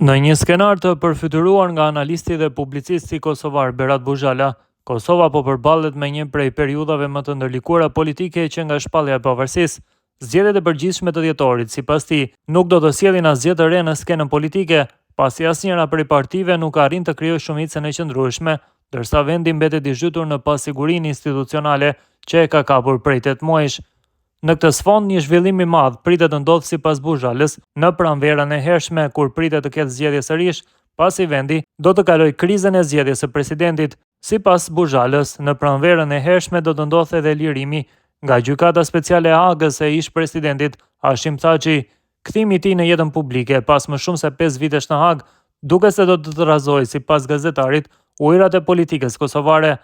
Në një skenar të përfytyruar nga analisti dhe publicisti kosovar Berat Buzhala, Kosova po përballet me një prej periudhave më të ndërlikuara politike që nga shpallja e pavarësisë. Zgjedhjet e përgjithshme të dhjetorit, sipas tij, nuk do të sjellin asgjë të re në skenën politike, pasi asnjëra prej partive nuk arrin të krijojë shumicën e qëndrueshme, ndërsa vendi mbetet i zhytur në pasigurinë institucionale që e ka kapur prej 8 muajsh. Në këtë sfond, një zhvillim i madh pritet të ndodhë sipas Buzhalës në pranverën e hershme, kur pritet të ketë zgjedhje sërish, pasi vendi do të kalojë krizën e zgjedhjes së presidentit. Sipas Buzhalës, në pranverën e hershme do të ndodhte edhe lirimi nga gjykata speciale e Hagës e ish-presidentit Hashim Thaçi. Kthimi i tij në jetën publike pas më shumë se 5 vitesh në Hagë duket se do të tërrazojë, sipas gazetarit, ujërat e politikës kosovare,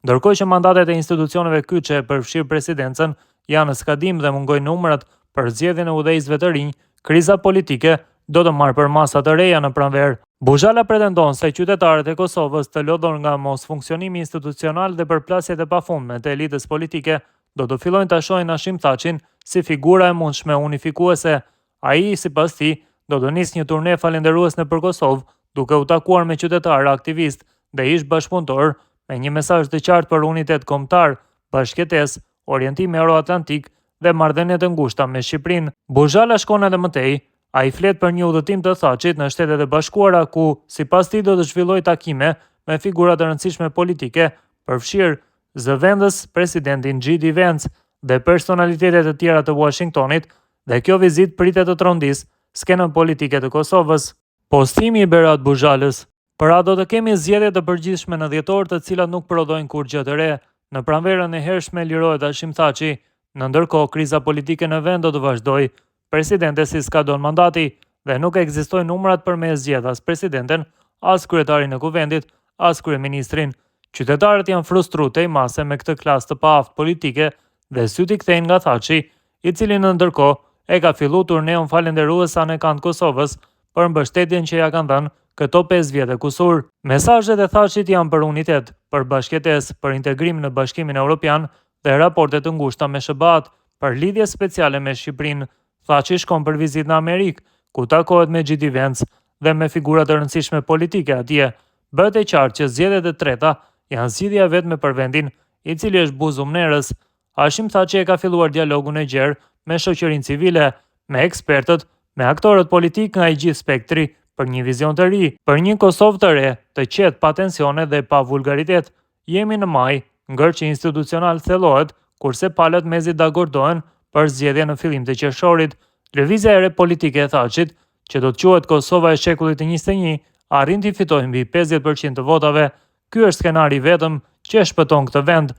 ndërkohë që mandatet e institucioneve kyçe përfshirë presidencën janë në skadim dhe mungojnë numrat për zgjedhjen e udhëheqësve të rinj, kriza politike do të marrë për masa të reja në pranverë. Buzhala pretendon se qytetarët e Kosovës, të lodhur nga mosfunksionimi institucional dhe përplasjet e pafundme të elitës politike, do të fillojnë ta shohin Hashim Thaçin si figura e mundshme unifikuese. Ai, sipas tij, do të nisë një turne falendërues nëpër Kosovë, duke u takuar me qytetarë, aktivistë dhe ish bashkëpunëtor me një mesazh të qartë për unitet kombëtar, bashkëjetesë, orientim euroatlantik dhe marrëdhënie të ngushta me Shqipërinë. Buzhala shkon edhe më tej. Ai flet për një udhëtim të Thaçit në Shtetet e Bashkuara, ku sipas tij do të zhvillojë takime me figura të rëndësishme politike, përfshirë zëvendës presidentin Gjidi Vance dhe personalitetet e tjera të Washingtonit, dhe kjo vizitë pritet të trondisë skenën politike të Kosovës. Postimi i Berat Buzhalës: "Pra do të kemi zgjedhje të përgjithshme në dhjetor, të cilat nuk prodhojnë kur gjë të re. Në pranverën e hershme lirohet Hashim Thaçi, në ndërkohë kriza politike në vend do të vazhdojë. Presidentesi skadon mandati dhe nuk ekzistojnë numrat për me zgjedh as presidenten, as kryetarin e kuvendit, as kryeministrin. Qytetarët janë frustruar tej mase me këtë klasë të paaftë politike dhe syt i kthejnë nga Thaçi, i cili në ndërkohë e ka filluar turneun falendërues anë kanë Kosovës për mbështetjen që ja kanë dhënë këto 5 vjet e kusur. Mesazhet e Thaçit janë për unitet, për bashkëjetesë, për integrim në Bashkimin Evropian dhe raporte të ngushta me SBA-t, për lidhje speciale me Shqipërinë." Thaçi shkon për vizitë në Amerikë, ku takohet me Gjidi Vance dhe me figura të rëndësishme politike atje. Bëhet e qartë që zgjedhjet e treta janë zgjidhja vetme për vendin, i cili është buzum nerës. Hashim Thaçi e ka filluar dialogun e gjerë me shoqërinë civile, me ekspertët, me aktorët politik nga i gjithë spektri, për një vizion të ri, për një Kosovë të re, të qetë, pa tensione dhe pa vulgaritet. Jemi në maj, ngërçi institucional thellohet, kurse palët mezi dagordohen për zgjedhje në fillim të qershorit. Lëvizja e re politike e Thaçit, që do të quhet Kosova e shekullit të 21, arrin të fitojë mbi 50% të votave. Ky është skenari vetëm që e shpëton këtë vend.